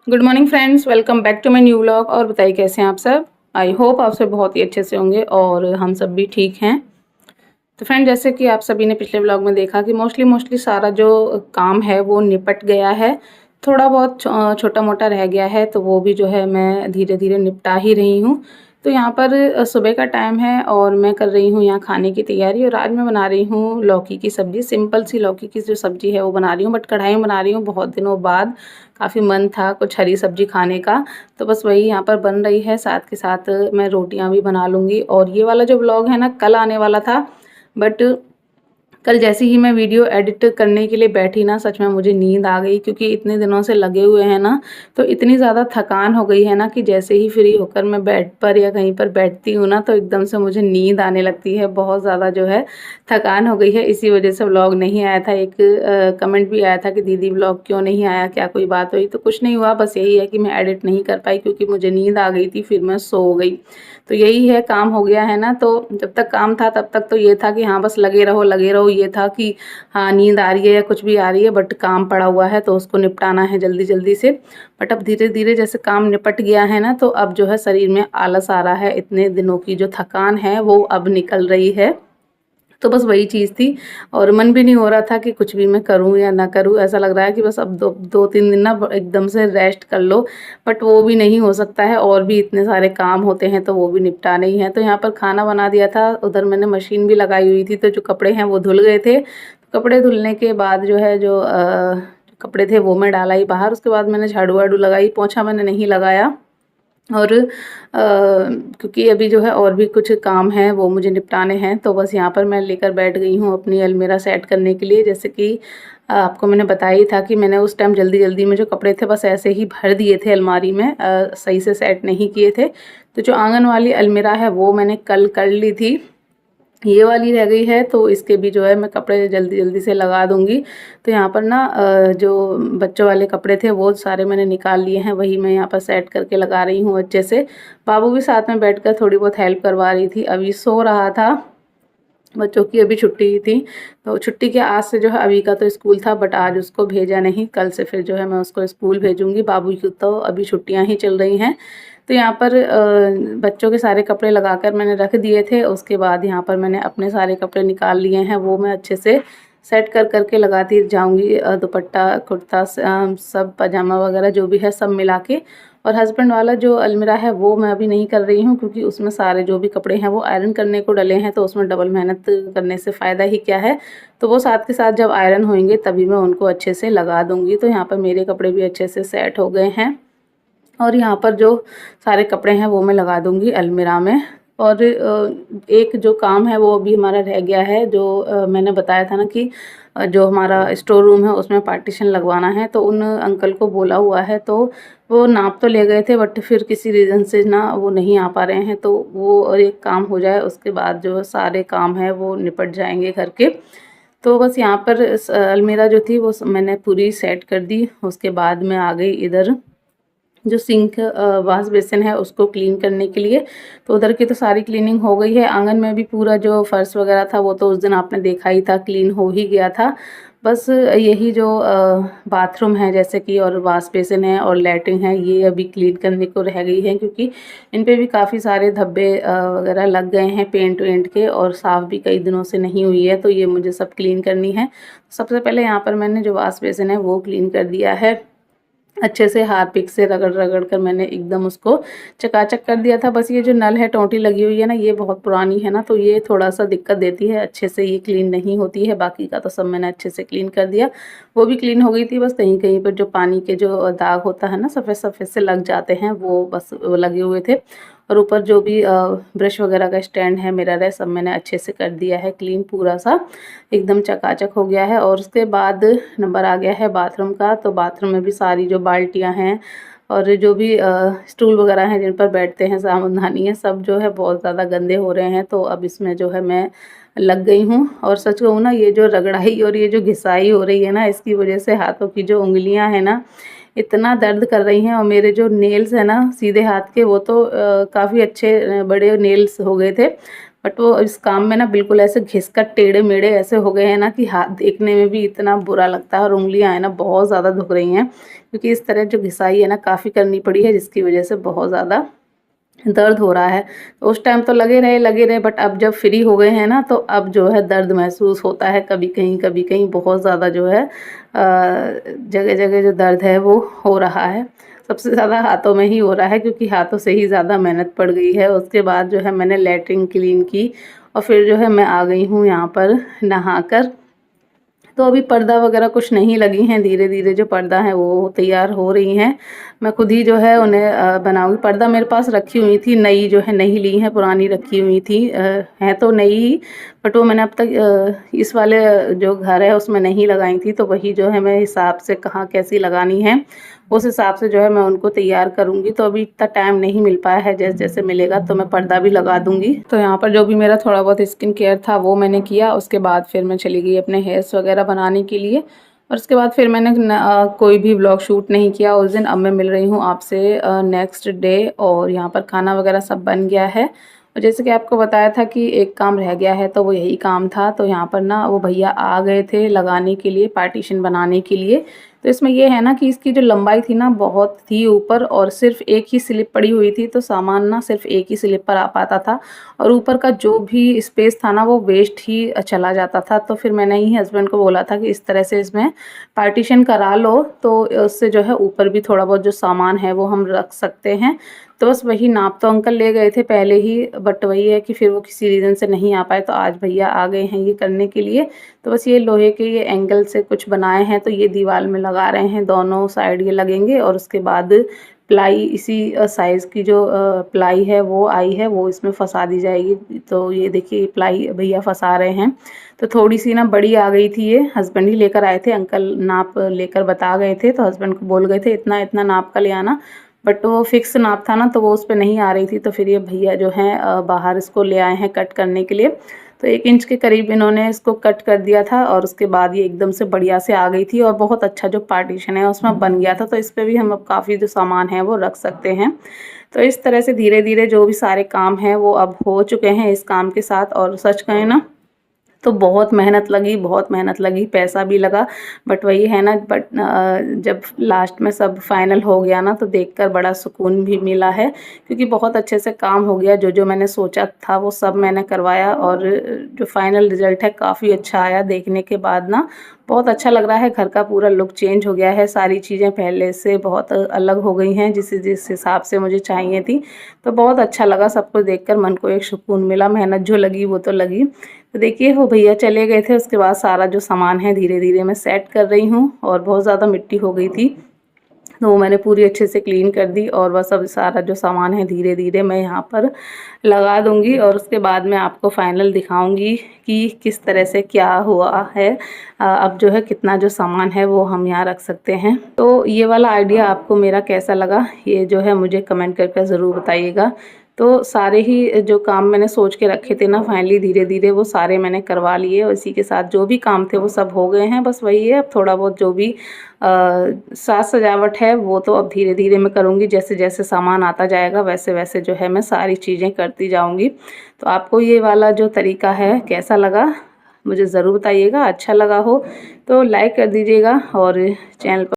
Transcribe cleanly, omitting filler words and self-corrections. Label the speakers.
Speaker 1: Good morning friends, welcome back to my new vlog. और बताइए कैसे हैं आप सब। आई होप आप सब बहुत ही अच्छे से होंगे और हम सब भी ठीक हैं। तो फ्रेंड, जैसे कि आप सभी ने पिछले व्लॉग में देखा कि मोस्टली सारा जो काम है वो निपट गया है। थोड़ा बहुत छोटा मोटा रह गया है, तो वो भी जो है मैं धीरे धीरे निपटा ही रही हूँ। तो यहाँ पर सुबह का टाइम है और मैं कर रही हूँ यहाँ खाने की तैयारी। और आज मैं बना रही हूँ लौकी की सब्ज़ी। सिंपल सी लौकी की जो सब्ज़ी है वो बना रही हूँ, बट कढ़ाई में बना रही हूँ। बहुत दिनों बाद काफ़ी मन था कुछ हरी सब्ज़ी खाने का, तो बस वही यहाँ पर बन रही है। साथ के साथ मैं रोटियाँ भी बना लूँगी। और ये वाला जो व्लॉग है ना, कल आने वाला था, बट कल जैसे ही मैं वीडियो एडिट करने के लिए बैठी ना, सच में मुझे नींद आ गई। क्योंकि इतने दिनों से लगे हुए हैं ना, तो इतनी ज़्यादा थकान हो गई है ना कि जैसे ही फ्री होकर मैं बेड पर या कहीं पर बैठती हूँ ना, तो एकदम से मुझे नींद आने लगती है। बहुत ज़्यादा जो है थकान हो गई है, इसी वजह से व्लॉग नहीं आया था। एक कमेंट भी आया था कि दीदी व्लॉग क्यों नहीं आया, क्या कोई बात हुई? तो कुछ नहीं हुआ, बस यही है कि मैं एडिट नहीं कर पाई क्योंकि मुझे नींद आ गई थी, फिर मैं सो गई। तो यही है, काम हो गया है ना। तो जब तक काम था तब तक तो ये था कि हाँ बस लगे रहो लगे रहो। ये था कि हाँ नींद आ रही है या कुछ भी आ रही है, बट काम पड़ा हुआ है तो उसको निपटाना है जल्दी जल्दी से। बट अब धीरे धीरे जैसे काम निपट गया है ना, तो अब जो है शरीर में आलस आ रहा है। इतने दिनों की जो थकान है वो अब निकल रही है। तो बस वही चीज़ थी। और मन भी नहीं हो रहा था कि कुछ भी मैं करूँ या ना करूँ। ऐसा लग रहा है कि बस अब दो तीन दिन ना एकदम से रेस्ट कर लो, बट वो भी नहीं हो सकता है। और भी इतने सारे काम होते हैं तो वो भी निपटाने ही हैं। तो यहाँ पर खाना बना दिया था, उधर मैंने मशीन भी लगाई हुई थी, तो जो कपड़े हैं वो धुल गए थे। कपड़े धुलने के बाद जो है जो कपड़े थे वो मैं डाला ही बाहर। उसके बाद मैंने झाड़ू वाड़ू लगाई, पोंछा मैंने नहीं लगाया। और क्योंकि अभी जो है और भी कुछ काम हैं वो मुझे निपटाने हैं, तो बस यहाँ पर मैं लेकर बैठ गई हूँ अपनी अलमीरा सेट करने के लिए। जैसे कि आपको मैंने बताया ही था कि मैंने उस टाइम जल्दी जल्दी में जो कपड़े थे बस ऐसे ही भर दिए थे अलमारी में, सही से सेट नहीं किए थे। तो जो आंगन वाली अलमीरा है वो मैंने कल कर ली थी। ये वाली रह गई है, तो इसके भी जो है मैं कपड़े जल्दी जल्दी से लगा दूंगी। तो यहाँ पर ना जो बच्चों वाले कपड़े थे वो सारे मैंने निकाल लिए हैं, वही मैं यहाँ पर सेट करके लगा रही हूँ अच्छे से। बाबू भी साथ में बैठकर थोड़ी बहुत हेल्प करवा रही थी। अभी सो रहा था, बच्चों की अभी छुट्टी थी। तो छुट्टी के आज से जो है अभी का तो स्कूल था, बट आज उसको भेजा नहीं। कल से फिर जो है मैं उसको स्कूल भेजूंगी। बाबू की तो अभी छुट्टियां ही चल रही हैं। तो यहाँ पर बच्चों के सारे कपड़े लगाकर मैंने रख दिए थे। उसके बाद यहाँ पर मैंने अपने सारे कपड़े निकाल लिए हैं, वो मैं अच्छे से सेट कर करके लगाती जाऊंगी। दुपट्टा कुर्ता सब पजामा वगैरह जो भी है सब मिला के। और हस्बैंड वाला जो अलमीरा है वो मैं अभी नहीं कर रही हूँ, क्योंकि उसमें सारे जो भी कपड़े हैं वो आयरन करने को डले हैं, तो उसमें डबल मेहनत करने से फ़ायदा ही क्या है। तो वो साथ के साथ जब आयरन होंगे तभी मैं उनको अच्छे से लगा दूँगी। तो यहाँ पर मेरे कपड़े भी अच्छे से सेट हो गए हैं। और यहाँ पर जो सारे कपड़े हैं वो मैं लगा दूँगी अलमीरा में। और एक जो काम है वो अभी हमारा रह गया है, जो मैंने बताया था ना कि जो हमारा स्टोर रूम है उसमें पार्टीशन लगवाना है। तो उन अंकल को बोला हुआ है, तो वो नाप तो ले गए थे, बट फिर किसी रीज़न से ना वो नहीं आ पा रहे हैं। तो वो और एक काम हो जाए उसके बाद जो सारे काम हैं वो निपट जाएंगे घर के। तो बस यहाँ पर अलमीरा जो थी वो मैंने पूरी सेट कर दी। उसके बाद मैं आ गई इधर जो सिंक वॉश बेसिन है उसको क्लीन करने के लिए। तो उधर की तो सारी क्लीनिंग हो गई है। आंगन में भी पूरा जो फर्श वगैरह था वो तो उस दिन आपने देखा ही था, क्लीन हो ही गया था। बस यही जो बाथरूम है जैसे कि, और वॉश बेसिन है और लैट्रिन है, ये अभी क्लीन करने को रह गई है। क्योंकि इन पे भी काफ़ी सारे धब्बे वगैरह लग गए हैं पेंट वेंट के, और साफ़ भी कई दिनों से नहीं हुई है, तो ये मुझे सब क्लीन करनी है। सबसे पहले यहाँ पर मैंने जो वॉश बेसिन है वो क्लीन कर दिया है। अच्छे से हार्पिक से रगड़ रगड़ कर मैंने एकदम उसको चकाचक कर दिया था। बस ये जो नल है टोंटी लगी हुई है ना, ये बहुत पुरानी है ना, तो ये थोड़ा सा दिक्कत देती है, अच्छे से ये क्लीन नहीं होती है। बाकी का तो सब मैंने अच्छे से क्लीन कर दिया, वो भी क्लीन हो गई थी। बस कहीं कहीं पर जो पानी के जो दाग होता है ना, सफ़ेद सफ़ेद से लग जाते हैं, वो बस वो लगे हुए थे। और ऊपर जो भी ब्रश वगैरह का स्टैंड है, मिरर है, सब मैंने अच्छे से कर दिया है क्लीन, पूरा सा एकदम चकाचक हो गया है। और उसके बाद नंबर आ गया है बाथरूम का। तो बाथरूम में भी सारी जो बाल्टियां हैं और जो भी स्टूल वगैरह हैं जिन पर बैठते हैं, सावधानी है, सब जो है बहुत ज़्यादा गंदे हो रहे हैं। तो अब इसमें जो है मैं लग गई हूँ। और सच कहूँ ना, ये जो रगड़ाई और ये जो घिसाई हो रही है ना, इसकी वजह से हाथों की जो उंगलियां हैं ना इतना दर्द कर रही हैं। और मेरे जो नेल्स हैं ना सीधे हाथ के, वो तो काफ़ी अच्छे बड़े नेल्स हो गए थे, बट वो इस काम में ना बिल्कुल ऐसे घिसकर टेढ़े-मेढ़े ऐसे हो गए हैं ना कि हाथ देखने में भी इतना बुरा लगता है और उँगलियाँ है ना बहुत ज़्यादा दुख रही हैं, क्योंकि इस तरह जो घिसाई है ना काफ़ी करनी पड़ी है, जिसकी वज़ह से बहुत ज़्यादा दर्द हो रहा है। तो उस टाइम तो लगे रहे बट अब जब फ्री हो गए हैं ना तो अब जो है दर्द महसूस होता है, कभी कहीं बहुत ज़्यादा जो है जगह-जगह जो दर्द है वो हो रहा है। सबसे ज़्यादा हाथों में ही हो रहा है, क्योंकि हाथों से ही ज़्यादा मेहनत पड़ गई है। उसके बाद जो है मैंने लैट्रिन क्लीन की और फिर जो है मैं आ गई हूँ यहाँ पर नहाकर। तो अभी पर्दा वगैरह कुछ नहीं लगी हैं, धीरे-धीरे जो पर्दा है वो तैयार हो रही हैं। मैं खुद ही जो है उन्हें बनाऊँगी। पर्दा मेरे पास रखी हुई थी, नई जो है नहीं ली हैं, पुरानी रखी हुई थी। हैं तो नई ही, बट वो मैंने अब तक इस वाले जो घर है उसमें नहीं लगाई थी, तो वही जो है मैं हिसाब से कहाँ कैसी लगानी है, उस हिसाब से जो है मैं उनको तैयार करूँगी। तो अभी इतना टाइम नहीं मिल पाया है, जैसे-जैसे मिलेगा तो मैं पर्दा भी लगा दूँगी। तो यहाँ पर जो भी मेरा थोड़ा बहुत स्किन केयर था वो मैंने किया, उसके बाद फिर मैं चली गई अपने हेयर्स वगैरह बनाने के लिए और उसके बाद फिर मैंने कोई भी व्लॉग शूट नहीं किया उस दिन। अब मैं मिल रही हूँ आपसे नेक्स्ट डे और यहाँ पर खाना वगैरह सब बन गया है। और जैसे कि आपको बताया था कि एक काम रह गया है तो वो यही काम था। तो यहाँ पर ना वो भैया आ गए थे लगाने के लिए, पार्टीशन बनाने के लिए। तो इसमें ये है ना कि इसकी जो लंबाई थी ना बहुत थी ऊपर और सिर्फ एक ही स्लिप पड़ी हुई थी, तो सामान ना सिर्फ एक ही स्लिप पर आ पाता था और ऊपर का जो भी स्पेस था ना वो वेस्ट ही चला जाता था। तो फिर मैंने ही हस्बैंड को बोला था कि इस तरह से इसमें पार्टीशन करा लो, तो उससे जो है ऊपर भी थोड़ा बहुत जो सामान है वो हम रख सकते हैं। तो बस वही नाप तो अंकल ले गए थे पहले ही, बट वही है कि फिर वो किसी रीज़न से नहीं आ पाए, तो आज भैया आ गए हैं ये करने के लिए। तो बस ये लोहे के ये एंगल से कुछ बनाए हैं, तो ये दीवार में लगा रहे हैं, दोनों साइड ये लगेंगे और उसके बाद प्लाई इसी साइज़ की जो प्लाई है वो आई है वो इसमें फंसा दी जाएगी। तो ये देखिए प्लाई भैया फंसा रहे हैं। तो थोड़ी सी ना बड़ी आ गई थी, ये हस्बैंड ही लेकर आए थे, अंकल नाप लेकर बता गए थे, तो हस्बैंड को बोल गए थे इतना इतना नाप का ले आना, बट वो फिक्स नाप था ना तो वो उस पे नहीं आ रही थी। तो फिर ये भैया जो हैं बाहर इसको ले आए हैं कट करने के लिए। तो 1 इंच के करीब इन्होंने इसको कट कर दिया था और उसके बाद ये एकदम से बढ़िया से आ गई थी और बहुत अच्छा जो पार्टीशन है उसमें बन गया था। तो इस पे भी हम अब काफ़ी जो सामान है वो रख सकते हैं। तो इस तरह से धीरे-धीरे जो भी सारे काम हैं वो अब हो चुके हैं इस काम के साथ। और सच कहें ना तो बहुत मेहनत लगी, पैसा भी लगा, बट वही है ना, जब लास्ट में सब फाइनल हो गया ना तो देखकर बड़ा सुकून भी मिला है, क्योंकि बहुत अच्छे से काम हो गया। जो मैंने सोचा था वो सब मैंने करवाया और जो फाइनल रिज़ल्ट है काफ़ी अच्छा आया। देखने के बाद ना बहुत अच्छा लग रहा है, घर का पूरा लुक चेंज हो गया है, सारी चीज़ें पहले से बहुत अलग हो गई हैं जिस हिसाब से मुझे चाहिए थी। तो बहुत अच्छा लगा, सब कुछ देखकर मन को एक सुकून मिला, मेहनत जो लगी वो तो लगी। तो देखिए वो भैया चले गए थे, उसके बाद सारा जो सामान है धीरे-धीरे मैं सेट कर रही हूँ और बहुत ज़्यादा मिट्टी हो गई थी, तो वो मैंने पूरी अच्छे से क्लीन कर दी और बस अब सारा जो सामान है धीरे-धीरे मैं यहाँ पर लगा दूँगी और उसके बाद मैं आपको फाइनल दिखाऊँगी कि किस तरह से क्या हुआ है। अब जो है कितना जो सामान है वो हम यहाँ रख सकते हैं। तो ये वाला आइडिया आपको मेरा कैसा लगा, ये जो है मुझे कमेंट करके ज़रूर बताइएगा। तो सारे ही जो काम मैंने सोच के रखे थे ना, फाइनली धीरे-धीरे वो सारे मैंने करवा लिए और इसी के साथ जो भी काम थे वो सब हो गए हैं। बस वही है, अब थोड़ा बहुत जो भी साज सजावट है वो तो अब धीरे-धीरे मैं करूँगी, जैसे-जैसे सामान आता जाएगा वैसे-वैसे जो है मैं सारी चीज़ें करती जाऊँगी। तो आपको ये वाला जो तरीका है कैसा लगा मुझे ज़रूर बताइएगा। अच्छा लगा हो तो लाइक कर दीजिएगा और चैनल पर